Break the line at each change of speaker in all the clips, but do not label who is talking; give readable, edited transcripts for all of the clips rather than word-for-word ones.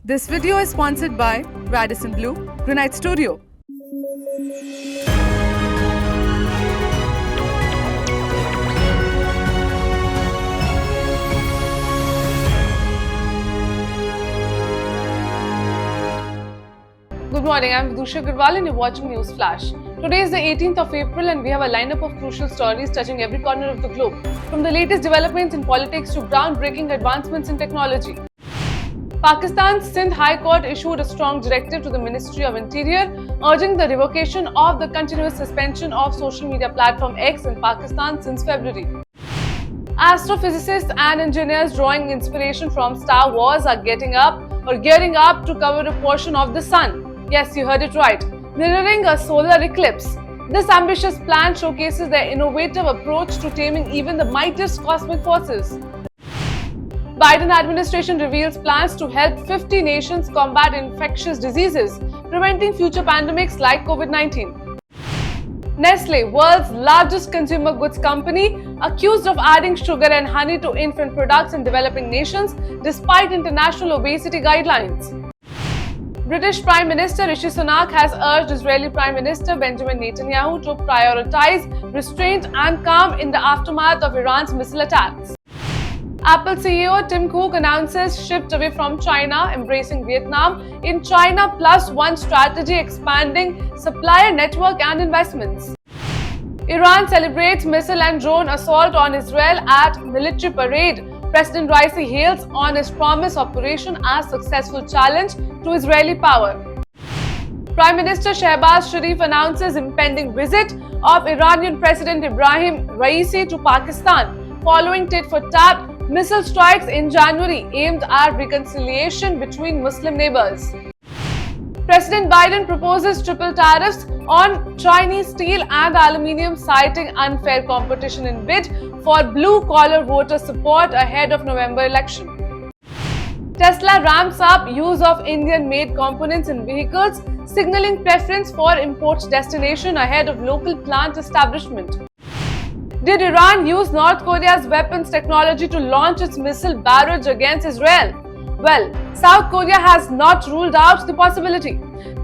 This video is sponsored by Radisson Blue, Granite Studio.
Good morning, I'm Vidusha Agarwal and you're watching News Flash. Today is the 18th of April and we have a lineup of crucial stories touching every corner of the globe, from the latest developments in politics to groundbreaking advancements in technology. Pakistan's Sindh High Court issued a strong directive to the Ministry of Interior, urging the revocation of the continuous suspension of social media platform X in Pakistan since February. Astrophysicists and engineers drawing inspiration from Star Wars are gearing up to cover a portion of the sun. Yes, you heard it right. Mirroring a solar eclipse. This ambitious plan showcases their innovative approach to taming even the mightiest cosmic forces. Biden administration reveals plans to help 50 nations combat infectious diseases, preventing future pandemics like COVID-19. Nestle, world's largest consumer goods company, accused of adding sugar and honey to infant products in developing nations despite international obesity guidelines. British Prime Minister Rishi Sunak has urged Israeli Prime Minister Benjamin Netanyahu to prioritize restraint and calm in the aftermath of Iran's missile attacks. Apple CEO Tim Cook announces shift away from China, embracing Vietnam in China Plus One strategy, expanding supplier network and investments. Iran celebrates missile and drone assault on Israel at military parade. President Raisi hails on his promise operation as successful challenge to Israeli power. Prime Minister Shehbaz Sharif announces impending visit of Iranian President Ibrahim Raisi to Pakistan following tit-for-tat missile strikes in January aimed at reconciliation between Muslim neighbors. President Biden proposes triple tariffs on Chinese steel and aluminium, citing unfair competition in bid for blue-collar voter support ahead of November election. Tesla ramps up use of Indian-made components in vehicles, signaling preference for import destination ahead of local plant establishment. Did Iran use North Korea's weapons technology to launch its missile barrage against Israel? Well, South Korea has not ruled out the possibility.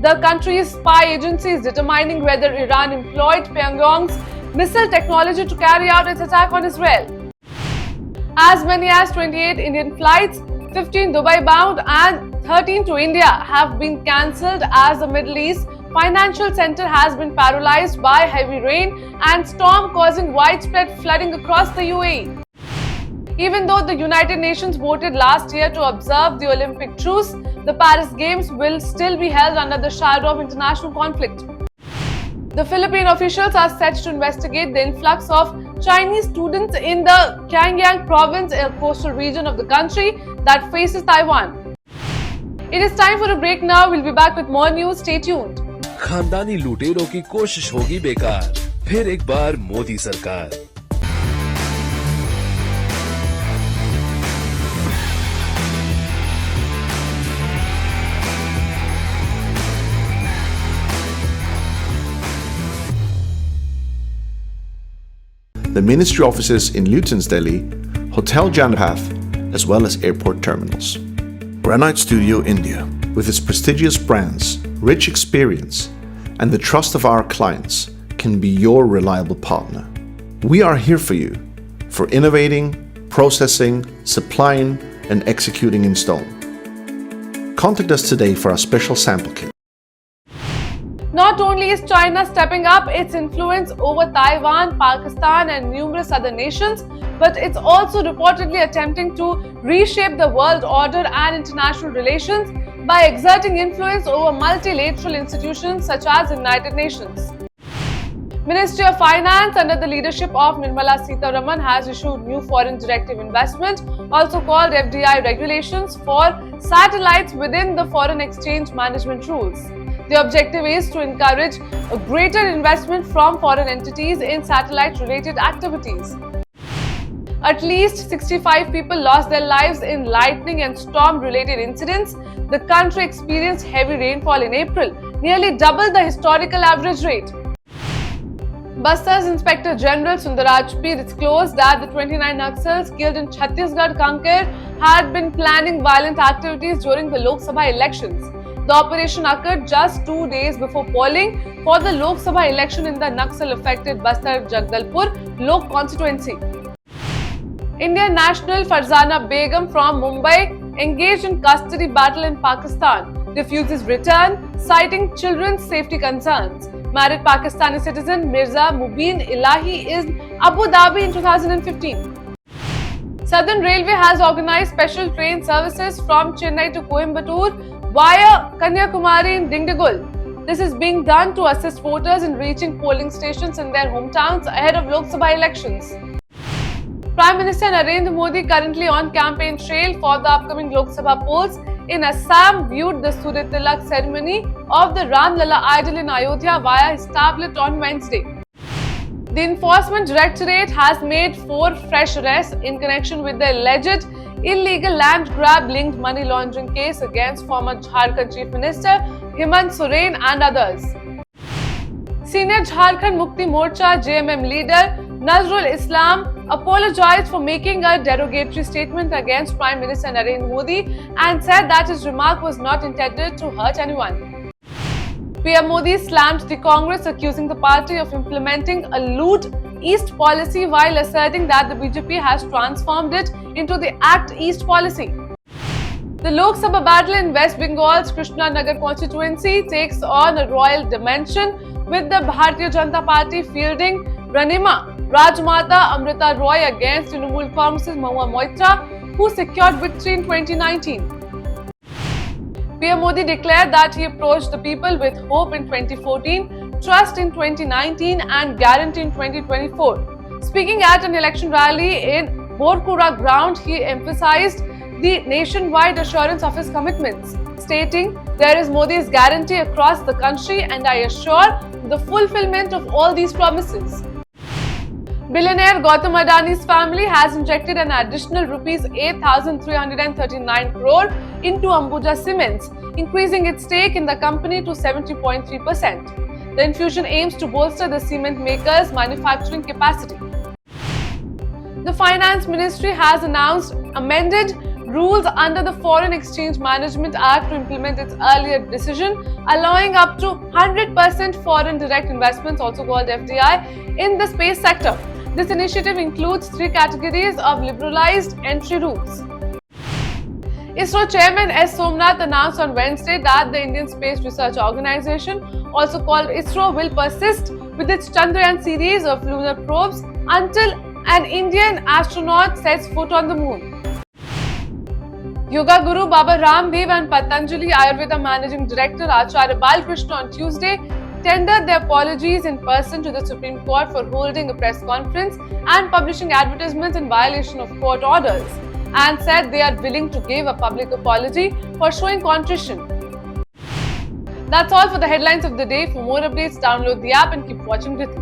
The country's spy agency is determining whether Iran employed Pyongyang's missile technology to carry out its attack on Israel. As many as 28 Indian flights, 15 Dubai-bound and 13 to India have been cancelled as the Middle East financial center has been paralyzed by heavy rain and storm, causing widespread flooding across the UAE. Even though the United Nations voted last year to observe the Olympic truce, the Paris Games will still be held under the shadow of international conflict. The Philippine officials are set to investigate the influx of Chinese students in the Gyeongsang province, a coastal region of the country that faces Taiwan. It is time for a break now. We'll be back with more news. Stay tuned.
खानदानी लुटेरों की कोशिश होगी बेकार, फिर एक बार मोदी सरकार।
The ministry offices in Luton's Delhi, Hotel Janapath, as well as airport terminals. Granite Studio India, with its prestigious brands, rich experience, and the trust of our clients, can be your reliable partner. We are here for you, for innovating, processing, supplying, and executing in stone. Contact us today for our special sample kit.
Not only is China stepping up its influence over Taiwan, Pakistan, and numerous other nations, but it's also reportedly attempting to reshape the world order and international relations by exerting influence over multilateral institutions such as the United Nations. Ministry of Finance under the leadership of Nirmala Sitharaman has issued new foreign directive investment, also called FDI regulations, for satellites within the foreign exchange management rules. The objective is to encourage a greater investment from foreign entities in satellite-related activities. At least 65 people lost their lives in lightning and storm-related incidents. The country experienced heavy rainfall in April, nearly double the historical average rate. Bastar's Inspector General Sundaraj P disclosed that the 29 Naxals killed in Chhattisgarh Kanker had been planning violent activities during the Lok Sabha elections. The operation occurred just 2 days before polling for the Lok Sabha election in the Naxal-affected Bastar Jagdalpur Lok constituency. Indian national Farzana Begum from Mumbai engaged in custody battle in Pakistan, refuses return, citing children's safety concerns. Married Pakistani citizen Mirza Mubin Ilahi is Abu Dhabi in 2015. Southern Railway has organized special train services from Chennai to Coimbatore via Kanyakumari in Dindigul. This is being done to assist voters in reaching polling stations in their hometowns ahead of Lok Sabha elections. Prime Minister Narendra Modi, currently on campaign trail for the upcoming Lok Sabha polls in Assam, viewed the Surya Tilak ceremony of the Ram Lalla idol in Ayodhya via his tablet on Wednesday. The Enforcement Directorate has made 4 fresh arrests in connection with the alleged illegal land grab linked money laundering case against former Jharkhand Chief Minister Hemant Soren and others. Senior Jharkhand Mukti Morcha JMM leader Nazrul Islam apologized for making a derogatory statement against Prime Minister Narendra Modi and said that his remark was not intended to hurt anyone. PM Modi slammed the Congress, accusing the party of implementing a loot East policy while asserting that the BJP has transformed it into the Act East policy. The Lok Sabha battle in West Bengal's Krishna Nagar constituency takes on a royal dimension, with the Bharatiya Janata Party fielding Ranima Rajmata Amrita Roy against Trinamool Congress's Mahua Moitra, who secured victory in 2019. PM Modi declared that he approached the people with hope in 2014, trust in 2019 and guarantee in 2024. Speaking at an election rally in Borkura ground, he emphasized the nationwide assurance of his commitments, stating, "There is Modi's guarantee across the country and I assure the fulfillment of all these promises." Billionaire Gautam Adani's family has injected an additional rupees 8,339 crore into Ambuja Cements, increasing its stake in the company to 70.3%. The infusion aims to bolster the cement maker's manufacturing capacity. The Finance Ministry has announced amended rules under the Foreign Exchange Management Act to implement its earlier decision, allowing up to 100% foreign direct investments, also called FDI, in the space sector. This initiative includes 3 categories of liberalized entry routes. ISRO Chairman S. Somnath announced on Wednesday that the Indian Space Research Organisation, also called ISRO, will persist with its Chandrayaan series of lunar probes until an Indian astronaut sets foot on the moon. Yoga Guru Baba Ramdev and Patanjali Ayurveda Managing Director Acharya Balkrishna on Tuesday tendered their apologies in person to the Supreme Court for holding a press conference and publishing advertisements in violation of court orders, and said they are willing to give a public apology for showing contrition. That's all for the headlines of the day. For more updates, download the app and keep watching Ritu.